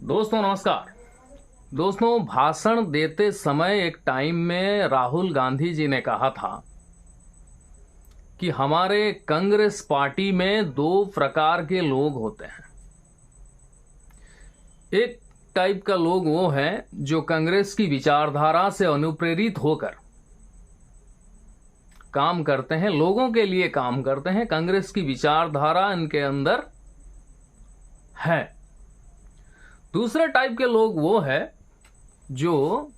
दोस्तों नमस्कार। दोस्तों, भाषण देते समय एक टाइम में राहुल गांधी जी ने कहा था कि हमारे कांग्रेस पार्टी में दो प्रकार के लोग होते हैं। एक टाइप का लोग वो है जो कांग्रेस की विचारधारा से अनुप्रेरित होकर काम करते हैं, लोगों के लिए काम करते हैं, कांग्रेस की विचारधारा इनके अंदर है। दूसरे टाइप के लोग वो है जो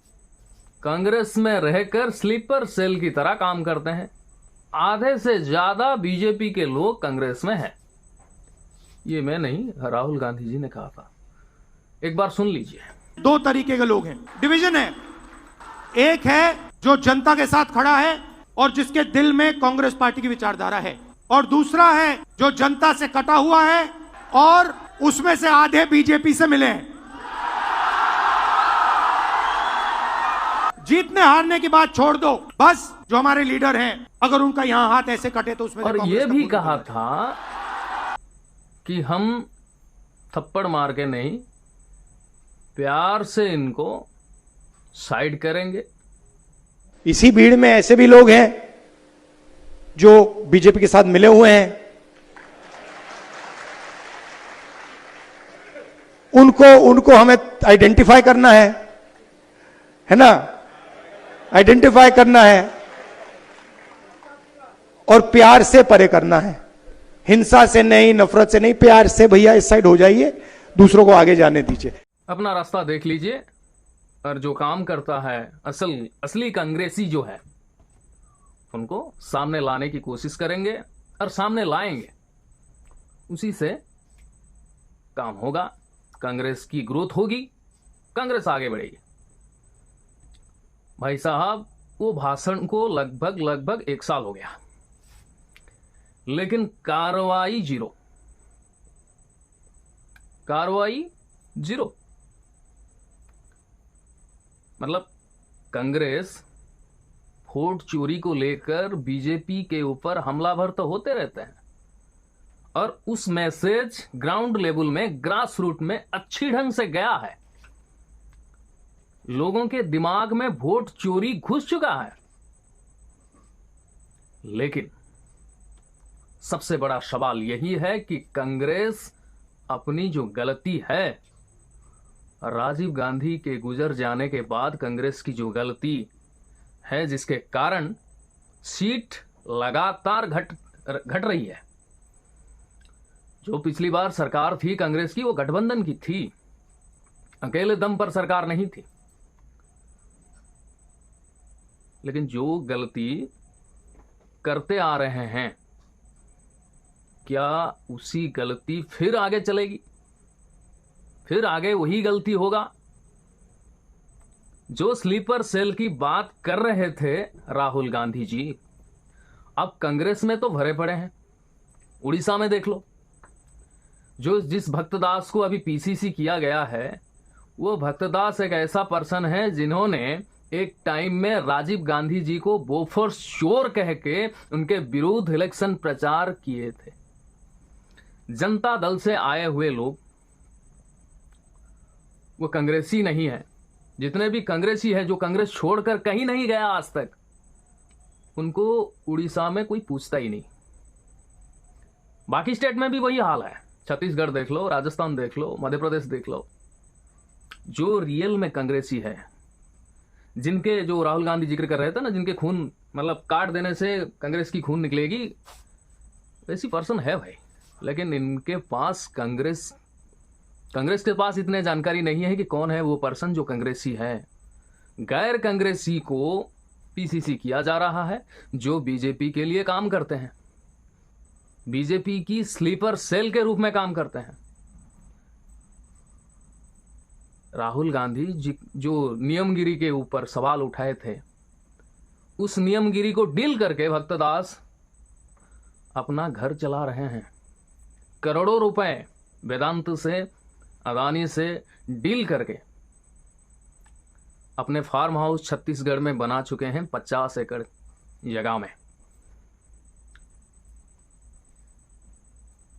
कांग्रेस में रहकर स्लीपर सेल की तरह काम करते हैं। आधे से ज्यादा बीजेपी के लोग कांग्रेस में हैं। ये मैं नहीं, राहुल गांधी जी ने कहा था। एक बार सुन लीजिए। दो तरीके के लोग हैं, डिवीजन है। एक है जो जनता के साथ खड़ा है और जिसके दिल में कांग्रेस पार्टी की विचारधारा है, और दूसरा है जो जनता से कटा हुआ है और उसमें से आधे बीजेपी से मिले हैं। जीतने हारने की बात छोड़ दो, बस जो हमारे लीडर हैं अगर उनका यहां हाथ ऐसे कटे तो उसमें और ये भी कहा था कि हम थप्पड़ मार के नहीं, प्यार से इनको साइड करेंगे। इसी भीड़ में ऐसे भी लोग हैं जो बीजेपी के साथ मिले हुए हैं। उनको हमें आइडेंटिफाई करना है ना, आइडेंटिफाई करना है और प्यार से परे करना है। हिंसा से नहीं, नफरत से नहीं, प्यार से भैया इस साइड हो जाइए, दूसरों को आगे जाने दीजिए। अपना रास्ता देख लीजिए और जो काम करता है असली कांग्रेसी जो है उनको सामने लाने की कोशिश करेंगे और सामने लाएंगे। उसी से काम होगा, कांग्रेस की ग्रोथ होगी, कांग्रेस आगे बढ़ेगी। भाई साहब, वो भाषण को लगभग 1 साल हो गया, लेकिन कार्रवाई जीरो। मतलब कांग्रेस वोट चोरी को लेकर बीजेपी के ऊपर हमलावर तो होते रहते हैं, और उस मैसेज ग्राउंड लेवल में, ग्रास रूट में अच्छी ढंग से गया है। लोगों के दिमाग में वोट चोरी घुस चुका है। लेकिन सबसे बड़ा सवाल यही है कि कांग्रेस अपनी जो गलती है, राजीव गांधी के गुजर जाने के बाद कांग्रेस की जो गलती है, जिसके कारण सीट लगातार घट रही है। जो पिछली बार सरकार थी कांग्रेस की, वो गठबंधन की थी, अकेले दम पर सरकार नहीं थी। लेकिन जो गलती करते आ रहे हैं, क्या उसी गलती फिर आगे चलेगी? फिर आगे वही गलती होगा? जो स्लीपर सेल की बात कर रहे थे राहुल गांधी जी, अब कांग्रेस में तो भरे पड़े हैं। उड़ीसा में देख लो, जिस भक्तदास को अभी पीसीसी किया गया है, वो भक्तदास एक ऐसा पर्सन है जिन्होंने एक टाइम में राजीव गांधी जी को बोफोर्स चोर कह के उनके विरुद्ध इलेक्शन प्रचार किए थे। जनता दल से आए हुए लोग, वो कांग्रेसी नहीं है। जितने भी कांग्रेसी है जो कांग्रेस छोड़कर कहीं नहीं गया आज तक, उनको उड़ीसा में कोई पूछता ही नहीं। बाकी स्टेट में भी वही हाल है। छत्तीसगढ़ देख लो, राजस्थान देख लो, मध्य प्रदेश देख लो। जो रियल में कांग्रेसी है, जिनके, जो राहुल गांधी जिक्र कर रहे थे ना, जिनके खून, मतलब काट देने से कांग्रेस की खून निकलेगी, वैसी पर्सन है भाई। लेकिन इनके पास कांग्रेस के पास इतने जानकारी नहीं है कि कौन है वो पर्सन जो कांग्रेसी है। गैर कांग्रेसी को पीसीसी किया जा रहा है, जो बीजेपी के लिए काम करते हैं, बीजेपी की स्लीपर सेल के रूप में काम करते हैं। राहुल गांधी जी जो नियमगिरी के ऊपर सवाल उठाए थे, उस नियमगिरी को डील करके भक्तदास अपना घर चला रहे हैं। करोड़ों रुपए वेदांत से, अदानी से डील करके अपने फार्म हाउस छत्तीसगढ़ में बना चुके हैं, 50 एकड़ जगह में।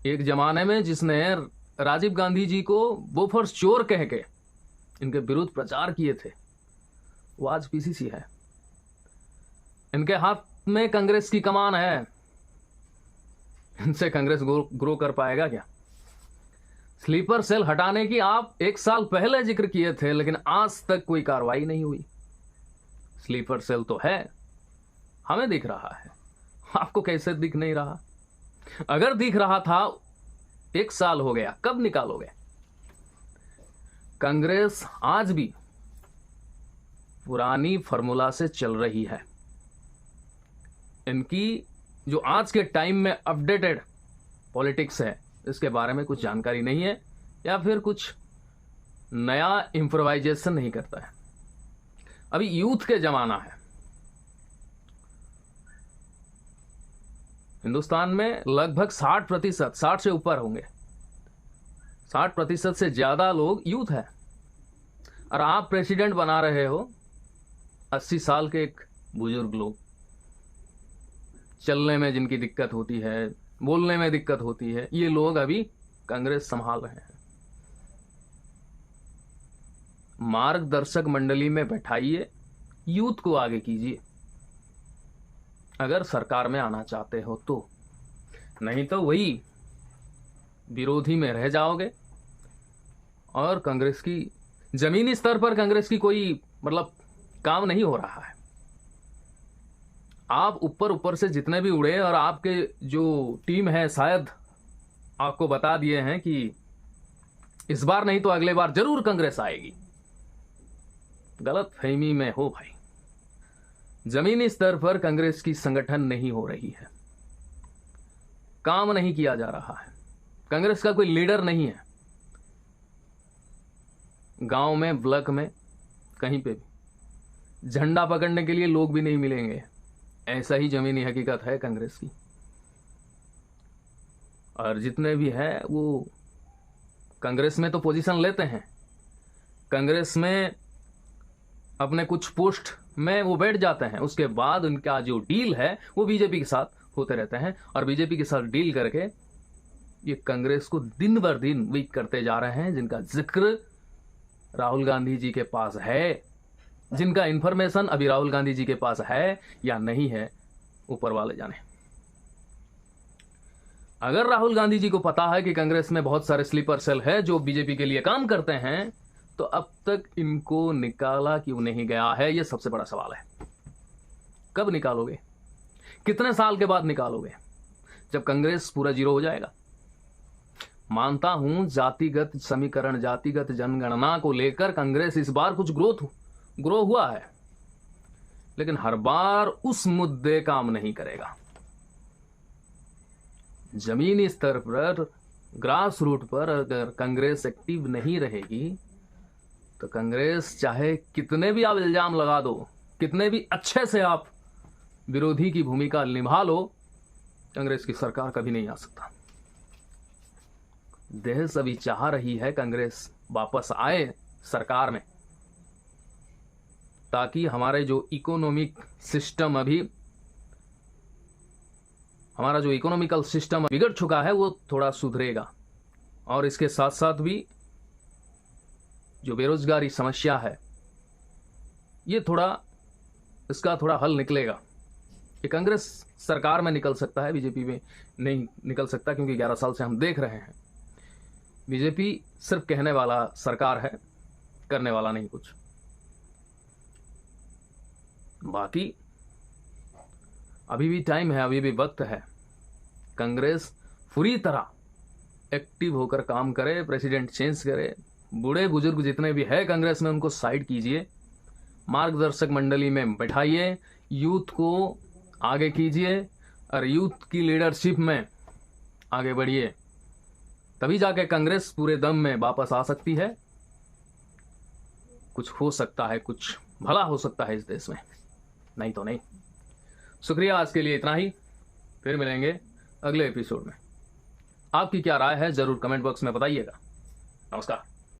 एक जमाने में जिसने राजीव गांधी जी को बोफर्स चोर कह के इनके विरुद्ध प्रचार किए थे, वो आज पीसीसी है। इनके हाथ में कांग्रेस की कमान है, इनसे कांग्रेस ग्रो कर पाएगा क्या? स्लीपर सेल हटाने की आप 1 साल पहले जिक्र किए थे, लेकिन आज तक कोई कार्रवाई नहीं हुई। स्लीपर सेल तो है, हमें दिख रहा है, आपको कैसे दिख नहीं रहा? अगर दिख रहा था, 1 साल हो गया, कब निकालोगे? कांग्रेस आज भी पुरानी फॉर्मूला से चल रही है। इनकी जो आज के टाइम में अपडेटेड पॉलिटिक्स है, इसके बारे में कुछ जानकारी नहीं है, या फिर कुछ नया इंप्रोवाइजेशन नहीं करता है। अभी यूथ के जमाना है। हिंदुस्तान में लगभग 60%, 60 से ऊपर होंगे, 60% से ज्यादा लोग यूथ है। और आप प्रेसिडेंट बना रहे हो 80 साल के एक बुजुर्ग लोग, चलने में जिनकी दिक्कत होती है, बोलने में दिक्कत होती है, ये लोग अभी कांग्रेस संभाल रहे हैं। मार्गदर्शक मंडली में बैठाइए, यूथ को आगे कीजिए, अगर सरकार में आना चाहते हो तो। नहीं तो वही विरोधी में रह जाओगे और कांग्रेस की जमीनी स्तर पर कांग्रेस की कोई मतलब काम नहीं हो रहा है। आप ऊपर ऊपर से जितने भी उड़े, और आपके जो टीम है शायद आपको बता दिए हैं कि इस बार नहीं तो अगले बार जरूर कांग्रेस आएगी। गलत फहमी में हो भाई। जमीनी स्तर पर कांग्रेस की संगठन नहीं हो रही है, काम नहीं किया जा रहा है, कांग्रेस का कोई लीडर नहीं है। गांव में, ब्लॉक में, कहीं पे भी झंडा पकड़ने के लिए लोग भी नहीं मिलेंगे। ऐसा ही जमीनी हकीकत है कांग्रेस की। और जितने भी है वो कांग्रेस में तो पोजीशन लेते हैं, कांग्रेस में अपने कुछ पोस्ट में वो बैठ जाते हैं, उसके बाद उनका जो डील है वो बीजेपी के साथ होते रहते हैं। और बीजेपी के साथ डील करके ये कांग्रेस को दिन बर दिन वीक करते जा रहे हैं, जिनका जिक्र राहुल गांधी जी के पास है, जिनका इंफॉर्मेशन अभी राहुल गांधी जी के पास है या नहीं है, ऊपर वाले जाने। अगर राहुल गांधी जी को पता है कि कांग्रेस में बहुत सारे स्लीपर सेल है जो बीजेपी के लिए काम करते हैं, तो अब तक इनको निकाला क्यों नहीं गया है? यह सबसे बड़ा सवाल है। कब निकालोगे? कितने साल के बाद निकालोगे? जब कांग्रेस पूरा जीरो हो जाएगा। मानता हूं जातिगत समीकरण, जातिगत जनगणना को लेकर कांग्रेस इस बार कुछ ग्रो हुआ है, लेकिन हर बार उस मुद्दे काम नहीं करेगा। जमीनी स्तर पर, ग्रास रूट पर अगर कांग्रेस एक्टिव नहीं रहेगी तो कांग्रेस चाहे कितने भी आप इल्जाम लगा दो, कितने भी अच्छे से आप विरोधी की भूमिका निभा लो, कांग्रेस की सरकार कभी नहीं आ सकता। देश अभी चाह रही है कांग्रेस वापस आए सरकार में, ताकि हमारे जो इकोनॉमिक सिस्टम अभी, हमारा जो इकोनॉमिकल सिस्टम बिगड़ चुका है वो थोड़ा सुधरेगा। और इसके साथ साथ भी जो बेरोजगारी समस्या है, ये इसका थोड़ा हल निकलेगा। कि कांग्रेस सरकार में निकल सकता है, बीजेपी में नहीं निकल सकता, क्योंकि 11 साल से हम देख रहे हैं बीजेपी सिर्फ कहने वाला सरकार है, करने वाला नहीं कुछ। बाकी अभी भी टाइम है, अभी भी वक्त है। कांग्रेस पूरी तरह एक्टिव होकर काम करे, प्रेसिडेंट चेंज करे, बूढ़े बुजुर्ग जितने भी है कांग्रेस में उनको साइड कीजिए, मार्गदर्शक मंडली में बैठाइए, यूथ को आगे कीजिए और यूथ की लीडरशिप में आगे बढ़िए, तभी जाके कांग्रेस पूरे दम में वापस आ सकती है। कुछ हो सकता है, कुछ भला हो सकता है इस देश में, नहीं तो नहीं। शुक्रिया, आज के लिए इतना ही, फिर मिलेंगे अगले एपिसोड में। आपकी क्या राय है जरूर कमेंट बॉक्स में बताइएगा। नमस्कार।